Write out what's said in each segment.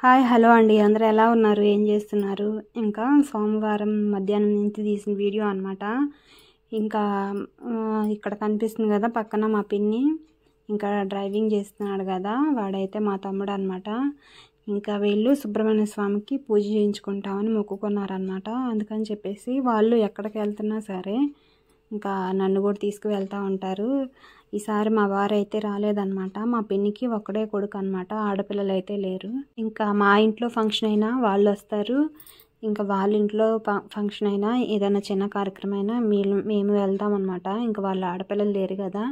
Hi hello అండి. అందరూ ఎలా ఉన్నారు? ఏం చేస్తున్నారు? ఇంకా సోమవారం మధ్యాహ్నం నుంచి తీసిన వీడియో అనమాట. ఇంకా ఇక్కడ కనిపిస్తుంది కదా పక్కన మా పిన్ని, ఇంకా డ్రైవింగ్ చేస్తున్నాడు కదా వాడైతే మా తమ్ముడు అనమాట. ఇంకా వీళ్ళు సుబ్రహ్మణ్య స్వామికి పూజ చేయించుకుంటామని మొక్కుకున్నారనమాట. అందుకని చెప్పేసి వాళ్ళు ఎక్కడికి వెళ్తున్నా సరే ఇంకా నన్ను కూడా తీసుకువెళ్తూ ఉంటారు. ఈసారి మా వారైతే రాలేదన్నమాట. మా పిన్నికి ఒక్కడే కొడుకు అనమాట, ఆడపిల్లలు అయితే లేరు. ఇంకా మా ఇంట్లో ఫంక్షన్ అయినా వాళ్ళు వస్తారు, ఇంకా వాళ్ళ ఇంట్లో ఫంక్షన్ అయినా ఏదైనా చిన్న కార్యక్రమం అయినా మేము వెళ్తాం అనమాట. ఇంకా వాళ్ళు ఆడపిల్లలు లేరు కదా,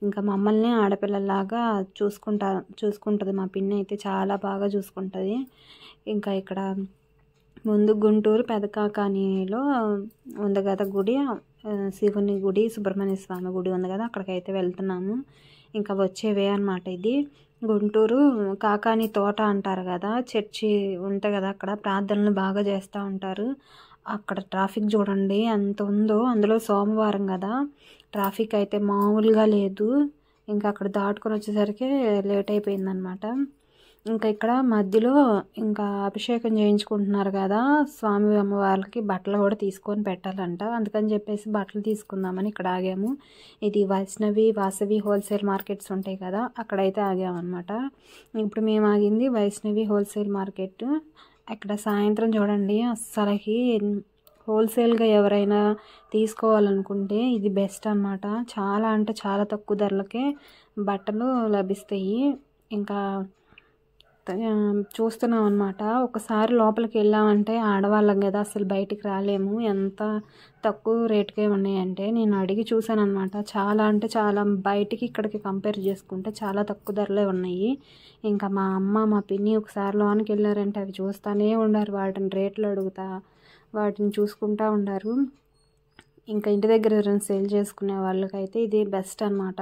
ఇంకా మమ్మల్ని ఆడపిల్లలాగా చూసుకుంటుంది మా పిన్ని అయితే, చాలా బాగా చూసుకుంటుంది. ఇంకా ఇక్కడ ముందు గుంటూరు పెదకాకానిలో ఉంది కదా గుడి, శివుని గుడి, సుబ్రహ్మణ్య స్వామి గుడి ఉంది కదా, అక్కడికైతే వెళ్తున్నాము. ఇంకా వచ్చేవే అనమాట. ఇది గుంటూరు కాకాని తోట అంటారు కదా, చర్చి ఉంటాయి కదా, అక్కడ ప్రార్థనలు బాగా చేస్తూ ఉంటారు. అక్కడ ట్రాఫిక్ చూడండి ఎంత ఉందో, అందులో సోమవారం కదా ట్రాఫిక్ అయితే మామూలుగా లేదు. ఇంకా అక్కడ దాటుకొని వచ్చేసరికి లేట్ అయిపోయిందనమాట. ఇంకా ఇక్కడ మధ్యలో ఇంకా అభిషేకం చేయించుకుంటున్నారు కదా స్వామి అమ్మవార్లకి, బట్టలు కూడా తీసుకొని పెట్టాలంట. అందుకని చెప్పేసి బట్టలు తీసుకుందామని ఇక్కడ ఆగాము. ఇది వైష్ణవి వాసవి హోల్సేల్ మార్కెట్స్ ఉంటాయి కదా, అక్కడైతే ఆగామన్నమాట. ఇప్పుడు మేము ఆగింది వైష్ణవి హోల్సేల్ మార్కెట్. అక్కడ సాయంత్రం చూడండి అస్సలకి హోల్సేల్గా ఎవరైనా తీసుకోవాలనుకుంటే ఇది బెస్ట్ అనమాట. చాలా అంటే చాలా తక్కువ ధరలకే బట్టలు లభిస్తాయి. ఇంకా చూస్తున్నాం అనమాట. ఒకసారి లోపలికి వెళ్ళామంటే ఆడవాళ్ళం కదా, అసలు బయటికి రాలేము. ఎంత తక్కువ రేటుకే ఉన్నాయంటే నేను అడిగి చూసాను అనమాట. చాలా అంటే చాలా, బయటికి ఇక్కడికి కంపేర్ చేసుకుంటే చాలా తక్కువ ధరలే ఉన్నాయి. ఇంకా మా అమ్మ మా పిన్ని ఒకసారి లోనికి వెళ్ళారంటే అవి చూస్తూనే ఉండారు, వాటిని రేట్లు అడుగుతా వాటిని చూసుకుంటూ ఉండారు. ఇంకా ఇంటి దగ్గర ఎవరైనా సేల్ చేసుకునే వాళ్ళకైతే ఇది బెస్ట్ అనమాట.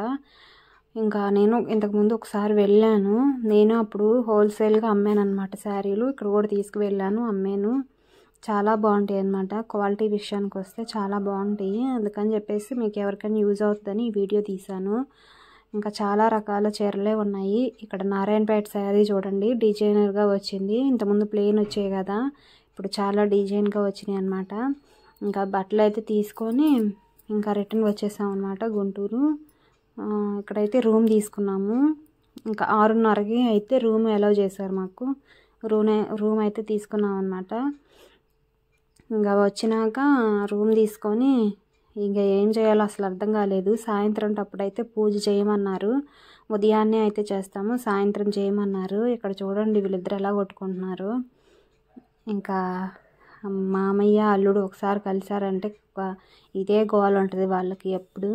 ఇంకా నేను ఇంతకుముందు ఒకసారి వెళ్ళాను, నేను అప్పుడు హోల్సేల్గా అమ్మాను అనమాట శారీలు. ఇక్కడ కూడా తీసుకువెళ్ళాను, అమ్మాను. చాలా బాగుంటాయి అన్నమాట. క్వాలిటీ విషయానికి వస్తే చాలా బాగుంటాయి. అందుకని చెప్పేసి మీకు ఎవరికైనా యూజ్ అవుతుందని ఈ వీడియో తీశాను. ఇంకా చాలా రకాల చీరలే ఉన్నాయి. ఇక్కడ నారాయణపేట శారీ చూడండి, డిజైనర్గా వచ్చింది. ఇంతకుముందు ప్లెయిన్ వచ్చాయి కదా, ఇప్పుడు చాలా డిజైన్గా వచ్చినాయి అనమాట. ఇంకా బట్టలు అయితే తీసుకొని ఇంకా రిటర్న్ వచ్చేసాం అనమాట గుంటూరు. ఇక్కడైతే రూమ్ తీసుకున్నాము. ఇంకా 6:30కి అయితే రూమ్ అలౌ చేశారు మాకు. రూమ్ అయితే తీసుకున్నాం అనమాట. ఇంకా వచ్చినాక రూమ్ తీసుకొని ఇంకా ఏం చేయాలో అసలు అర్థం కాలేదు. సాయంత్రం అప్పుడైతే పూజ చేయమన్నారు. ఉదయాన్నే అయితే చేస్తాము, సాయంత్రం చేయమన్నారు. ఇక్కడ చూడండి వీళ్ళిద్దరు ఎలా కొట్టుకుంటున్నారు. ఇంకా మామయ్య అల్లుడు ఒకసారి కలిసారంటే ఇదే గోల ఉంటుంది వాళ్ళకి ఎప్పుడు.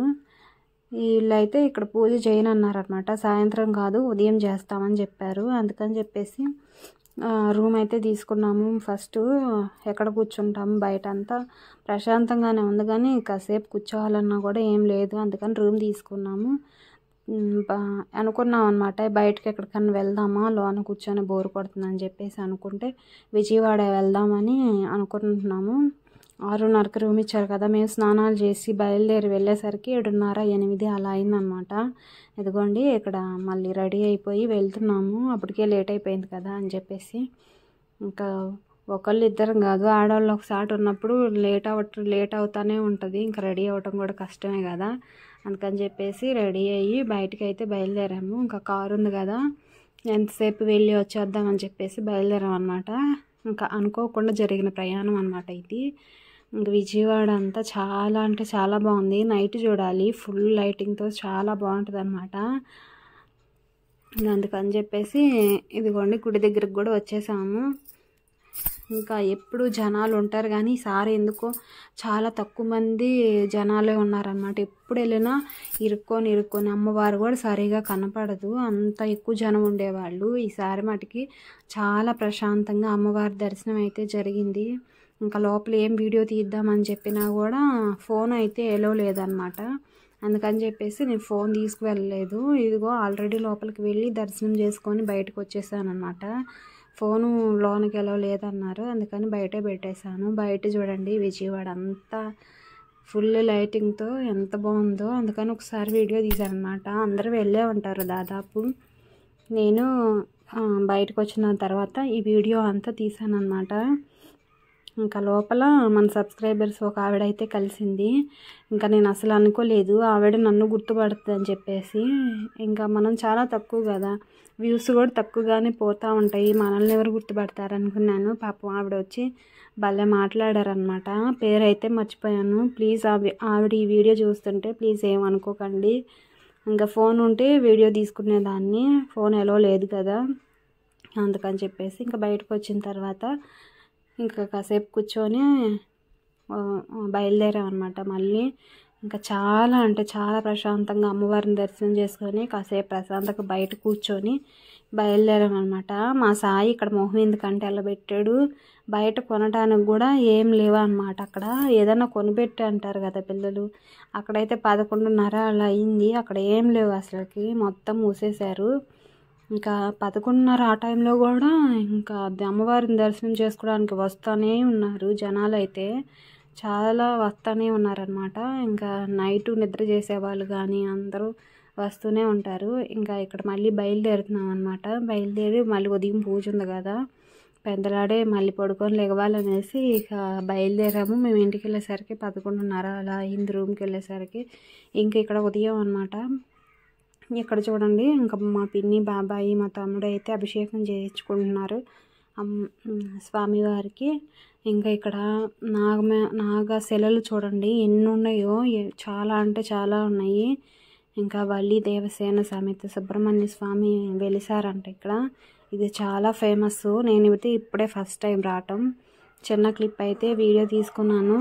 వీళ్ళైతే ఇక్కడ పూజ చేయనన్నారనమాట. సాయంత్రం కాదు ఉదయం చేస్తామని చెప్పారు. అందుకని చెప్పేసి రూమ్ అయితే తీసుకున్నాము. ఫస్ట్ ఎక్కడ కూర్చుంటాము, బయట అంతా ప్రశాంతంగానే ఉంది కానీ కాసేపు కూర్చోవాలన్నా కూడా ఏం లేదు. అందుకని రూమ్ తీసుకున్నాము. అనుకున్నాం అనమాట బయటకి ఎక్కడికన్నా వెళ్దామా, లోన కూర్చొని బోర్ కొడుతుందని చెప్పేసి అనుకుంటే విజయవాడ వెళ్దామని అనుకుంటున్నాము. 6:30కి రూమ్ ఇచ్చారు కదా, మేము స్నానాలు చేసి బయలుదేరి వెళ్ళేసరికి 7:30 8 అలా అయిందనమాట. ఇదిగోండి ఇక్కడ మళ్ళీ రెడీ అయిపోయి వెళ్తున్నాము. అప్పటికే లేట్ అయిపోయింది కదా అని చెప్పేసి. ఇంకా ఒకళ్ళు ఇద్దరం కాదు, ఆడవాళ్ళు ఒకసారి ఉన్నప్పుడు లేట్ అవుతానే ఉంటుంది. ఇంకా రెడీ అవ్వటం కూడా కష్టమే కదా, అందుకని చెప్పేసి రెడీ అయ్యి బయటకు అయితే బయలుదేరాము. ఇంకా కారు ఉంది కదా, ఎంతసేపు వెళ్ళి వచ్చేద్దామని చెప్పేసి బయలుదేరాం అనమాట. ఇంకా అనుకోకుండా జరిగిన ప్రయాణం అనమాట ఇది. ఇంకా విజయవాడ అంతా చాలా అంటే చాలా బాగుంది. నైట్ చూడాలి, ఫుల్ లైటింగ్తో చాలా బాగుంటుంది అనమాట. అందుకని చెప్పేసి ఇదిగోండి గుడి దగ్గరికి కూడా వచ్చేసాము. ఇంకా ఎప్పుడు జనాలు ఉంటారు కానీ ఈసారి ఎందుకో చాలా తక్కువ మంది జనాలే ఉన్నారనమాట. ఎప్పుడు వెళ్ళినా ఇరుక్కొని అమ్మవారు కూడా సరిగా కనపడదు, అంత ఎక్కువ జనం ఉండేవాళ్ళు. ఈసారి మటుకి చాలా ప్రశాంతంగా అమ్మవారి దర్శనం అయితే జరిగింది. ఇంకా లోపల ఏం వీడియో తీద్దామని చెప్పినా కూడా ఫోన్ అయితే ఎలో లేదనమాట. అందుకని చెప్పేసి నేను ఫోన్ తీసుకువెళ్ళలేదు. ఇదిగో ఆల్రెడీ లోపలికి వెళ్ళి దర్శనం చేసుకొని బయటకు వచ్చేసాను అనమాట. ఫోను లోనికి ఎలా లేదన్నారు, అందుకని బయటే పెట్టేశాను. బయట చూడండి విజయవాడ అంతా ఫుల్ లైటింగ్తో ఎంత బాగుందో. అందుకని ఒకసారి వీడియో తీశాను అనమాట. అందరూ వెళ్ళే ఉంటారు దాదాపు. నేను బయటకు వచ్చిన తర్వాత ఈ వీడియో అంతా తీసాను అనమాట. ఇంకా లోపల మన సబ్స్క్రైబర్స్ ఒక ఆవిడ అయితే కలిసింది. ఇంకా నేను అసలు అనుకోలేదు ఆవిడ నన్ను గుర్తుపడుతుంది అని చెప్పేసి. ఇంకా మనం చాలా తక్కువ కదా, వ్యూస్ కూడా తక్కువగానే పోతూ ఉంటాయి, మనల్ని ఎవరు గుర్తుపడతారు అనుకున్నాను. పాపం ఆవిడ వచ్చి భలే మాట్లాడారనమాట. పేరు అయితే మర్చిపోయాను. ప్లీజ్ ఆవిడ ఈ వీడియో చూస్తుంటే ప్లీజ్ ఏమనుకోకండి. ఇంకా ఫోన్ ఉంటే వీడియో తీసుకునేదాన్ని, ఫోన్ ఎలో లేదు కదా, అందుకని చెప్పేసి ఇంకా బయటకు వచ్చిన తర్వాత ఇంకా కాసేపు కూర్చొని బయలుదేరామన్నమాట. మళ్ళీ ఇంకా చాలా అంటే చాలా ప్రశాంతంగా అమ్మవారిని దర్శనం చేసుకొని కాసేపు ప్రశాంతంగా బయట కూర్చొని బయలుదేరామన్నమాట. మా సాయి ఇక్కడ మొహం ఎందుకంటే వెళ్ళబెట్టాడు. బయట కొనడానికి కూడా ఏం లేవా అన్నమాట. అక్కడ ఏదైనా కొనిపెట్టి అంటారు కదా పిల్లలు, అక్కడైతే 11:30 అలా అయింది. అక్కడ ఏం లేవు అసలుకి, మొత్తం మూసేశారు. ఇంకా 11:30 ఆ టైంలో కూడా ఇంకా అమ్మవారిని దర్శనం చేసుకోవడానికి వస్తూనే ఉన్నారు జనాలు, అయితే చాలా వస్తూనే ఉన్నారనమాట. ఇంకా నైట్ నిద్ర చేసేవాళ్ళు కానీ అందరూ వస్తూనే ఉంటారు. ఇంకా ఇక్కడ మళ్ళీ బయలుదేరుతున్నాం అనమాట. బయలుదేరి మళ్ళీ ఉదయం పూజ ఉంది కదా, పెద్దలాడే మళ్ళీ పడుకొని లెగవాలనేసి ఇక బయలుదేరాము. మేము ఇంటికి వెళ్ళేసరికి 11:30 అలా అయింది. రూమ్కి వెళ్ళేసరికి ఇంకా ఇక్కడ ఉదయం అనమాట. ఇక్కడ చూడండి ఇంకా మా పిన్ని, బాబాయి, మా తమ్ముడు అయితే అభిషేకం చేయించుకుంటున్నారు స్వామివారికి. ఇంకా ఇక్కడ నాగ శిలలు చూడండి ఎన్ని ఉన్నాయో, చాలా అంటే చాలా ఉన్నాయి. ఇంకా వల్లి దేవసేన సమేత సుబ్రహ్మణ్య స్వామి వెలిసారంట ఇక్కడ. ఇది చాలా ఫేమస్. నేను ఇప్పుడే ఫస్ట్ టైం రావటం. చిన్న క్లిప్ అయితే వీడియో తీసుకున్నాను.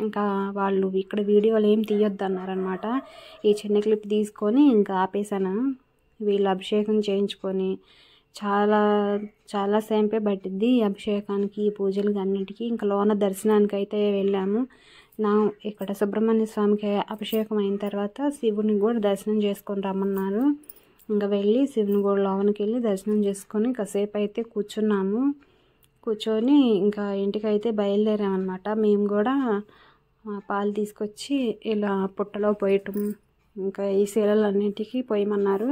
ఇంకా వాళ్ళు ఇక్కడ వీడియోలు ఏం తీయొద్దు అన్నారనమాట. ఈ చిన్న క్లిప్ తీసుకొని ఇంకా ఆపేసాను. వీళ్ళు అభిషేకం చేయించుకొని చాలా చాలా సేపే పట్టిద్ది ఈ అభిషేకానికి, ఈ పూజలకి అన్నిటికీ. ఇంకా లోన దర్శనానికి అయితే వెళ్ళాము. ఇక్కడ సుబ్రహ్మణ్య స్వామికి అభిషేకం అయిన తర్వాత శివుని కూడా దర్శనం చేసుకొని రమ్మన్నారు. ఇంకా వెళ్ళి శివుని కూడా లోనికి వెళ్ళి దర్శనం చేసుకొని కాసేపు అయితే కూర్చున్నాము. కూర్చొని ఇంకా ఇంటికైతే బయలుదేరామన్నమాట. మేము కూడా పాలు తీసుకొచ్చి ఇలా పుట్టలో పోయటం, ఇంకా ఈ శీలలన్నిటికీ పోయమన్నారు.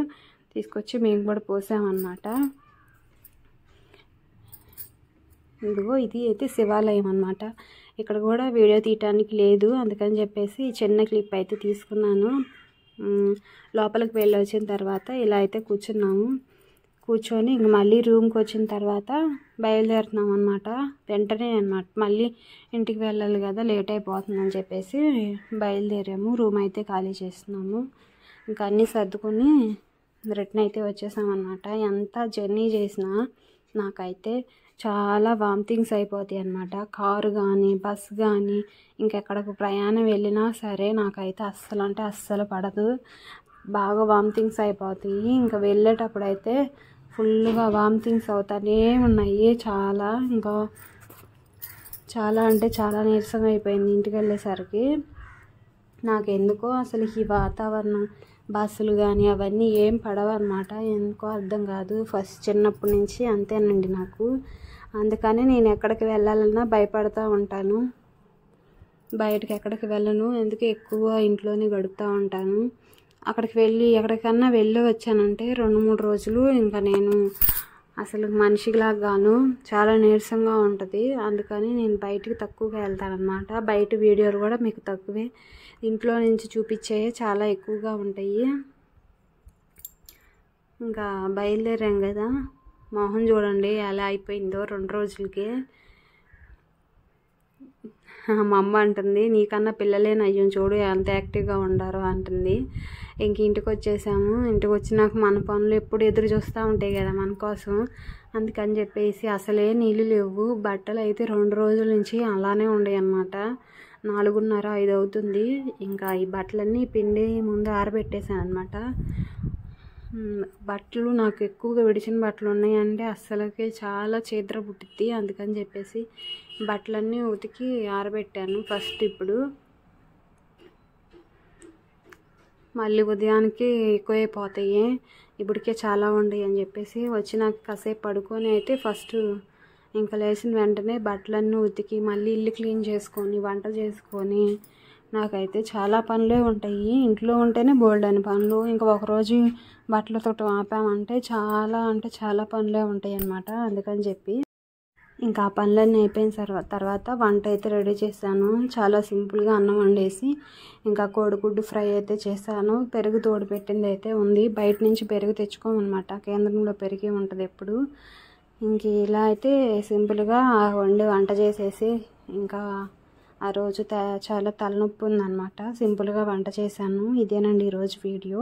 తీసుకొచ్చి మేము కూడా పోసామన్నమాట. ఇదిగో ఇది అయితే శివాలయం అన్నమాట. ఇక్కడ కూడా వీడియో తీయటానికి లేదు, అందుకని చెప్పేసి చిన్న క్లిప్ అయితే తీసుకున్నాను. లోపలికి వెళ్ళి వచ్చిన తర్వాత ఇలా అయితే కూర్చున్నాము. కూర్చొని ఇంక మళ్ళీ రూమ్కి వచ్చిన తర్వాత బయలుదేరుతున్నాం అనమాట. వెంటనే అనమాట, మళ్ళీ ఇంటికి వెళ్ళాలి కదా, లేట్ అయిపోతుందని చెప్పేసి బయలుదేరాము. రూమ్ అయితే ఖాళీ చేస్తున్నాము. ఇంకా అన్నీ సర్దుకొని రిటర్న్ అయితే వచ్చేసామన్నమాట. ఎంత జర్నీ చేసినా నాకైతే చాలా వామిటింగ్స్ అయిపోతాయి అన్నమాట. కారు కానీ బస్సు కానీ ఇంకెక్కడికి ప్రయాణం వెళ్ళినా సరే నాకైతే అస్సలు అంటే అస్సలు పడదు, బాగా వామిటింగ్స్ అయిపోతాయి. ఇంకా వెళ్ళేటప్పుడు అయితే ఫుల్గా వామిటింగ్స్ అవుతానే ఉన్నాయి. ఇంకా చాలా అంటే చాలా నీరసం అయిపోయింది ఇంటికి వెళ్ళేసరికి. నాకెందుకో అసలు ఈ వాతావరణం, బస్సులు కానీ అవన్నీ ఏం పడవన్నమాట. ఎందుకో అర్థం కాదు, ఫస్ట్ చిన్నప్పటి నుంచి అంతేనండి నాకు. అందుకని నేను ఎక్కడికి వెళ్ళాలన్నా భయపడుతూ ఉంటాను, బయటకు ఎక్కడికి వెళ్ళను. ఎందుకు ఎక్కువ ఇంట్లోనే గడుపుతూ ఉంటాను. అక్కడికి ఎక్కడికన్నా వెళ్ళి వచ్చానంటే 2-3 రోజులు ఇంకా నేను అసలు మనిషిలాగాను చాలా నీరసంగా ఉంటుంది. అందుకని నేను బయటికి తక్కువగా వెళ్తానన్నమాట. బయట వీడియోలు కూడా మీకు తక్కువే, ఇంట్లో నుంచి చూపించేవి చాలా ఎక్కువగా ఉంటాయి. ఇంకా బయలుదేరాం కదా, మొహం చూడండి ఎలా అయిపోయిందో 2 రోజులకి. మా అమ్మ అంటుంది, నీకన్నా పిల్లలే నయ్యం చూడు ఎంత యాక్టివ్గా ఉండారో అంటుంది. ఇంక ఇంటికి వచ్చేసాము. ఇంటికి వచ్చినాక మన పనులు ఎప్పుడు ఎదురు చూస్తూ ఉంటాయి కదా మన కోసం. అందుకని చెప్పేసి అసలే నీళ్ళు లేవు. బట్టలు అయితే 2 రోజుల నుంచి అలానే ఉండేవి అన్నమాట. 4:30-5 అవుతుంది. ఇంకా ఈ బట్టలన్నీ పిండి ముందు ఆరబెట్టేసాను అనమాట. బట్టలు నాకు ఎక్కువగా విడిచిన బట్టలు ఉన్నాయంటే అస్సలకి చాలా చీదర పుట్టిద్ది. అందుకని చెప్పేసి బట్టలన్నీ ఉతికి ఆరబెట్టాను ఫస్ట్. ఇప్పుడు మళ్ళీ ఉదయానికి ఎక్కువైపోతాయి, ఇప్పటికే చాలా ఉండయి అని చెప్పేసి వచ్చినాక కాసేపు పడుకొని అయితే ఫస్ట్ ఇంకా లేచిన వెంటనే బట్టలన్నీ ఉతికి మళ్ళీ ఇల్లు క్లీన్ చేసుకొని వంట చేసుకొని నాకైతే చాలా పనులే ఉంటాయి. ఇంట్లో ఉంటేనే బోల్డన్ని పనులు. ఇంకా ఒకరోజు బట్టలు ఉతకటం ఆపామంటే చాలా అంటే చాలా పనులే ఉంటాయి అన్నమాట. అందుకని చెప్పి ఇంకా ఆ పనులన్నీ అయిపోయిన తర్వాత వంట అయితే రెడీ చేశాను. చాలా సింపుల్గా అన్నం వండేసి ఇంకా కోడిగుడ్డు ఫ్రై అయితే చేశాను. పెరుగు తోడు పెట్టింది అయితే ఉంది. బయట నుంచి పెరుగు తెచ్చుకోమన్నమాట. కేంద్రంలో పెరిగి ఉంటుంది ఎప్పుడు. ఇంక ఇలా అయితే సింపుల్గా వంట చేసేసి ఇంకా ఆ రోజు చాలా తలనొప్పి ఉందన్నమాట. సింపుల్గా వంట చేశాను. ఇదేనండి ఈరోజు వీడియో.